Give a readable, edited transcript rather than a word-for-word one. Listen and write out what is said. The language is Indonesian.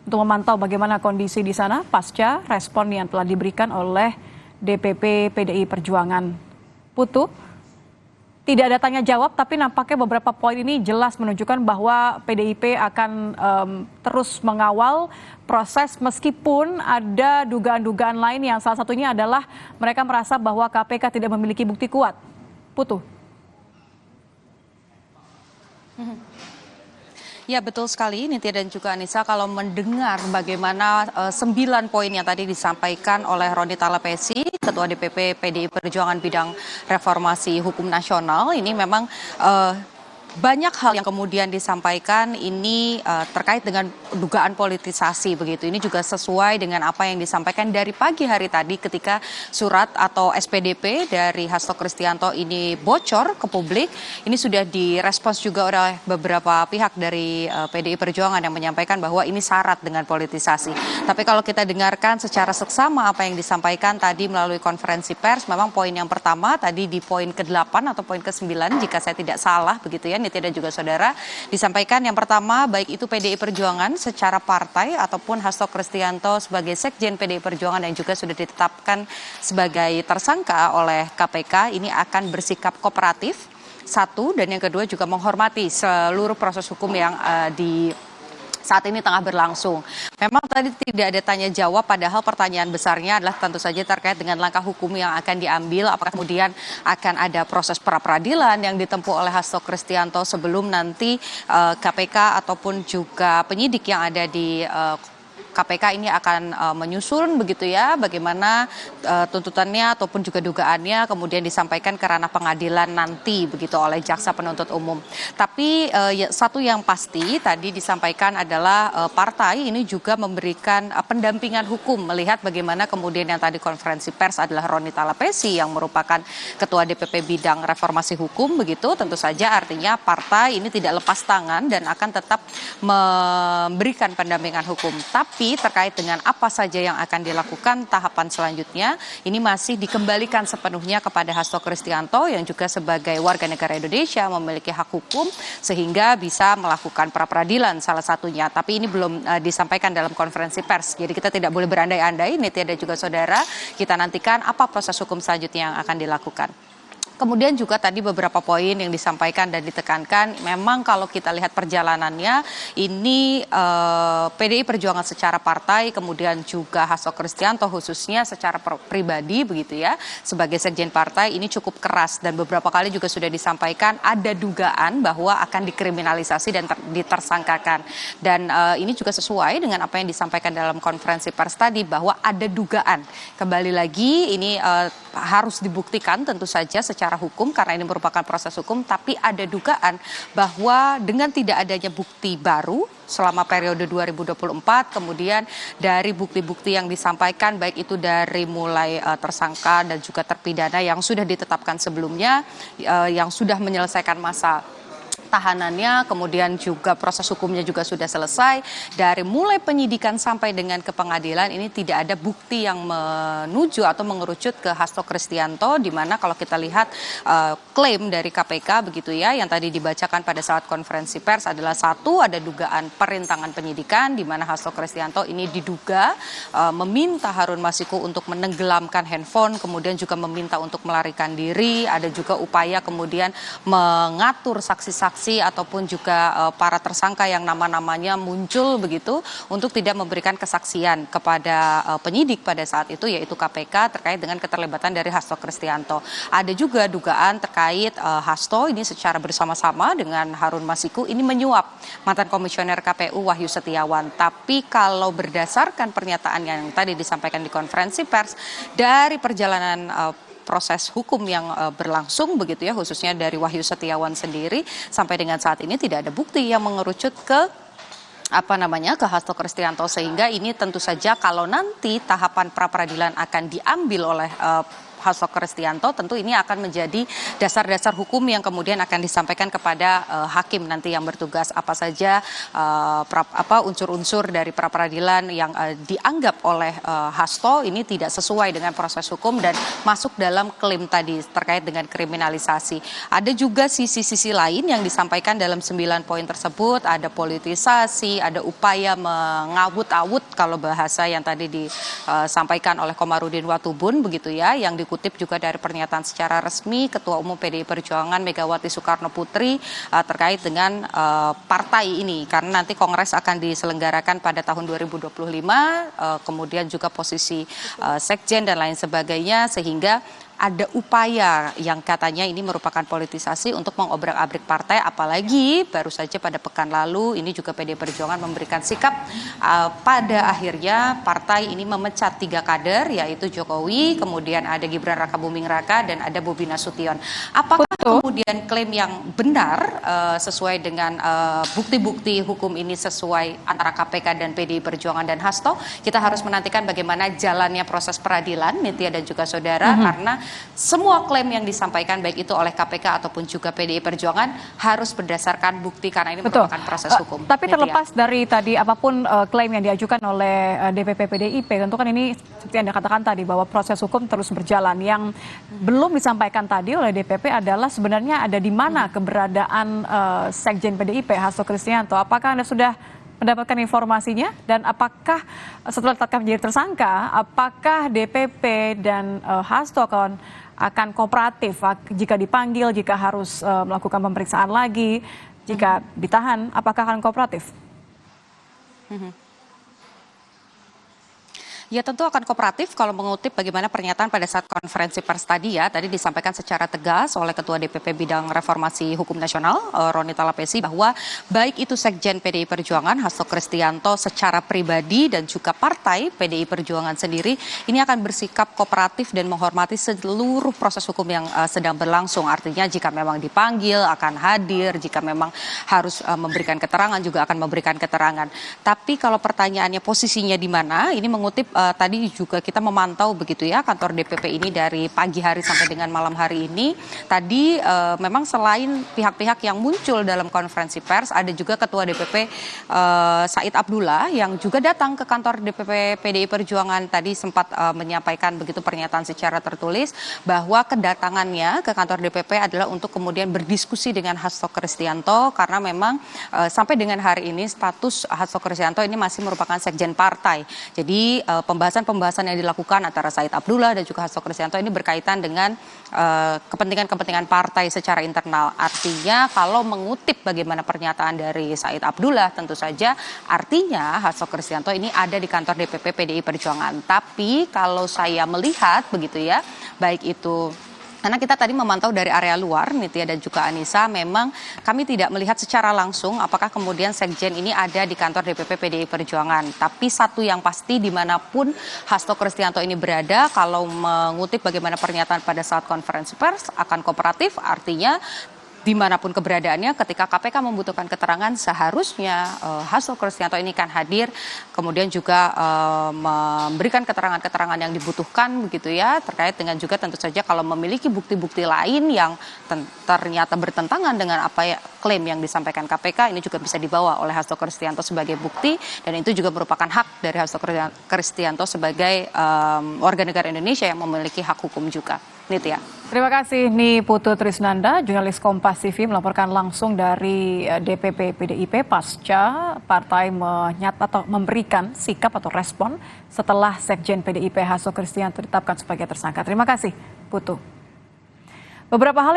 untuk memantau bagaimana kondisi di sana pasca respon yang telah diberikan oleh DPP PDI Perjuangan. Putu, tidak ada tanya jawab, tapi nampaknya beberapa poin ini jelas menunjukkan bahwa PDIP akan terus mengawal proses meskipun ada dugaan-dugaan lain yang salah satunya adalah mereka merasa bahwa KPK tidak memiliki bukti kuat. Putu. Ya betul sekali Nitya dan juga Anissa, kalau mendengar bagaimana 9 poin yang tadi disampaikan oleh Roni Talapesi, Ketua DPP PDI Perjuangan bidang reformasi hukum nasional, ini memang banyak hal yang kemudian disampaikan ini terkait dengan dugaan politisasi begitu. Ini juga sesuai dengan apa yang disampaikan dari pagi hari tadi ketika surat atau SPDP dari Hasto Kristianto ini bocor ke publik. Ini sudah direspons juga oleh beberapa pihak dari PDI Perjuangan yang menyampaikan bahwa ini syarat dengan politisasi. Tapi kalau kita dengarkan secara seksama apa yang disampaikan tadi melalui konferensi pers, memang poin yang pertama tadi di poin ke-8 atau poin ke-9 jika saya tidak salah begitu ya Nitya dan juga saudara, disampaikan yang pertama baik itu PDI Perjuangan secara partai ataupun Hasto Kristianto sebagai Sekjen PDI Perjuangan yang juga sudah ditetapkan sebagai tersangka oleh KPK ini akan bersikap kooperatif, satu, dan yang kedua juga menghormati seluruh proses hukum yang saat ini tengah berlangsung. Memang tadi tidak ada tanya jawab, padahal pertanyaan besarnya adalah tentu saja terkait dengan langkah hukum yang akan diambil. Apakah kemudian akan ada proses pra-peradilan yang ditempuh oleh Hasto Kristianto sebelum nanti KPK ataupun juga penyidik yang ada di KPK ini akan menyusun begitu ya bagaimana tuntutannya ataupun juga dugaannya kemudian disampaikan ke ranah pengadilan nanti begitu oleh jaksa penuntut umum. Tapi satu yang pasti tadi disampaikan adalah partai ini juga memberikan pendampingan hukum melihat bagaimana kemudian yang tadi konferensi pers adalah Roni Talapesi yang merupakan Ketua DPP bidang reformasi hukum begitu. Tentu saja artinya partai ini tidak lepas tangan dan akan tetap memberikan pendampingan hukum. Tapi terkait dengan apa saja yang akan dilakukan tahapan selanjutnya ini masih dikembalikan sepenuhnya kepada Hasto Kristianto yang juga sebagai warga negara Indonesia memiliki hak hukum sehingga bisa melakukan pra-peradilan salah satunya. Tapi ini belum disampaikan dalam konferensi pers. Jadi kita tidak boleh berandai-andai, Nitya dan juga saudara. Kita nantikan apa proses hukum selanjutnya yang akan dilakukan. Kemudian juga tadi beberapa poin yang disampaikan dan ditekankan, memang kalau kita lihat perjalanannya, ini PDI Perjuangan secara partai, kemudian juga Hasto Kristianto khususnya secara pribadi begitu ya, sebagai sekjen partai ini cukup keras dan beberapa kali juga sudah disampaikan ada dugaan bahwa akan dikriminalisasi dan ditersangkakan. Dan ini juga sesuai dengan apa yang disampaikan dalam konferensi pers tadi bahwa ada dugaan. Kembali lagi ini harus dibuktikan tentu saja secara hukum karena ini merupakan proses hukum, tapi ada dugaan bahwa dengan tidak adanya bukti baru selama periode 2024, kemudian dari bukti-bukti yang disampaikan baik itu dari mulai tersangka dan juga terpidana yang sudah ditetapkan sebelumnya, yang sudah menyelesaikan masa tahanannya, kemudian juga proses hukumnya juga sudah selesai. Dari mulai penyidikan sampai dengan ke pengadilan ini tidak ada bukti yang menuju atau mengerucut ke Hasto Kristianto, di mana kalau kita lihat klaim dari KPK begitu ya yang tadi dibacakan pada saat konferensi pers adalah satu, ada dugaan perintangan penyidikan di mana Hasto Kristianto ini diduga meminta Harun Masiku untuk menenggelamkan handphone, kemudian juga meminta untuk melarikan diri, ada juga upaya kemudian mengatur saksi-saksi ataupun juga para tersangka yang nama-namanya muncul begitu untuk tidak memberikan kesaksian kepada penyidik pada saat itu yaitu KPK terkait dengan keterlibatan dari Hasto Kristianto. Ada juga dugaan terkait Hasto ini secara bersama-sama dengan Harun Masiku ini menyuap mantan komisioner KPU Wahyu Setiawan. Tapi kalau berdasarkan pernyataan yang tadi disampaikan di konferensi pers dari perjalanan proses hukum yang berlangsung begitu ya khususnya dari Wahyu Setiawan sendiri sampai dengan saat ini tidak ada bukti yang mengerucut ke ke Hasto Kristianto sehingga ini tentu saja kalau nanti tahapan pra-peradilan akan diambil oleh Hasto Kristianto, tentu ini akan menjadi dasar-dasar hukum yang kemudian akan disampaikan kepada hakim nanti yang bertugas, apa saja unsur-unsur dari pra peradilan yang dianggap oleh Hasto ini tidak sesuai dengan proses hukum dan masuk dalam klaim tadi terkait dengan kriminalisasi. Ada juga sisi-sisi lain yang disampaikan dalam 9 poin tersebut, ada politisasi, ada upaya mengawut-awut kalau bahasa yang tadi disampaikan oleh Komarudin Watubun begitu ya, yang dikutip juga dari pernyataan secara resmi Ketua Umum PDI Perjuangan Megawati Soekarno Putri terkait dengan partai ini, karena nanti Kongres akan diselenggarakan pada tahun 2025, kemudian juga posisi sekjen dan lain sebagainya, sehingga ada upaya yang katanya ini merupakan politisasi untuk mengobrak-abrik partai, apalagi baru saja pada pekan lalu ini juga PDI Perjuangan memberikan sikap pada akhirnya partai ini memecat 3 kader, yaitu Jokowi, kemudian ada Gibran Rakabuming Raka, dan ada Bobi Nasution. Apakah kemudian klaim yang benar sesuai dengan bukti-bukti hukum ini sesuai antara KPK dan PDI Perjuangan dan Hasto? Kita harus menantikan bagaimana jalannya proses peradilan, Nitya dan juga saudara, karena semua klaim yang disampaikan baik itu oleh KPK ataupun juga PDI Perjuangan harus berdasarkan bukti, karena ini merupakan proses hukum. Tapi terlepas dari tadi apapun klaim yang diajukan oleh DPP PDIP, tentu kan ini seperti Anda katakan tadi bahwa proses hukum terus berjalan. Yang belum disampaikan tadi oleh DPP adalah sebenarnya ada di mana keberadaan Sekjen PDIP Hasto Kristianto. Apakah Anda sudah mendapatkan informasinya, dan apakah setelah ditetapkan menjadi tersangka, apakah DPP dan Hasto akan kooperatif jika dipanggil, jika harus melakukan pemeriksaan lagi, jika ditahan, apakah akan kooperatif? Ya tentu akan kooperatif kalau mengutip bagaimana pernyataan pada saat konferensi pers tadi ya. Tadi disampaikan secara tegas oleh Ketua DPP Bidang Reformasi Hukum Nasional, Roni Talapesi, bahwa baik itu Sekjen PDI Perjuangan, Hasto Kristianto secara pribadi dan juga partai PDI Perjuangan sendiri, ini akan bersikap kooperatif dan menghormati seluruh proses hukum yang sedang berlangsung. Artinya jika memang dipanggil akan hadir, jika memang harus memberikan keterangan juga akan memberikan keterangan. Tapi kalau pertanyaannya posisinya di mana, ini mengutip tadi juga kita memantau begitu ya kantor DPP ini dari pagi hari sampai dengan malam hari ini. Tadi memang selain pihak-pihak yang muncul dalam konferensi pers, ada juga Ketua DPP Said Abdullah yang juga datang ke kantor DPP PDI Perjuangan. Tadi sempat menyampaikan begitu pernyataan secara tertulis bahwa kedatangannya ke kantor DPP adalah untuk kemudian berdiskusi dengan Hasto Kristianto, karena memang sampai dengan hari ini status Hasto Kristianto ini masih merupakan sekjen partai. Jadi pembahasan-pembahasan yang dilakukan antara Said Abdullah dan juga Hasto Kristianto ini berkaitan dengan kepentingan-kepentingan partai secara internal. Artinya kalau mengutip bagaimana pernyataan dari Said Abdullah, tentu saja artinya Hasto Kristianto ini ada di kantor DPP PDI Perjuangan. Tapi kalau saya melihat begitu ya, baik itu karena kita tadi memantau dari area luar, Nitya dan juga Anissa, memang kami tidak melihat secara langsung apakah kemudian Sekjen ini ada di kantor DPP PDI Perjuangan. Tapi satu yang pasti, dimanapun Hasto Kristianto ini berada, kalau mengutip bagaimana pernyataan pada saat konferensi pers, akan kooperatif, artinya dimanapun keberadaannya, ketika KPK membutuhkan keterangan, seharusnya Hasto Kristianto ini kan hadir, kemudian juga memberikan keterangan-keterangan yang dibutuhkan begitu ya, terkait dengan juga tentu saja kalau memiliki bukti-bukti lain yang ternyata bertentangan dengan apa ya klaim yang disampaikan KPK, ini juga bisa dibawa oleh Hasto Kristianto sebagai bukti, dan itu juga merupakan hak dari Hasto Kristianto sebagai warga negara Indonesia yang memiliki hak hukum juga. Nitya. Terima kasih Putu Trisnanda, jurnalis Kompas TV melaporkan langsung dari DPP PDIP pasca partai atau memberikan sikap atau respon setelah Sekjen PDIP Hasto Kristianto ditetapkan sebagai tersangka. Terima kasih Putu. Beberapa hal yang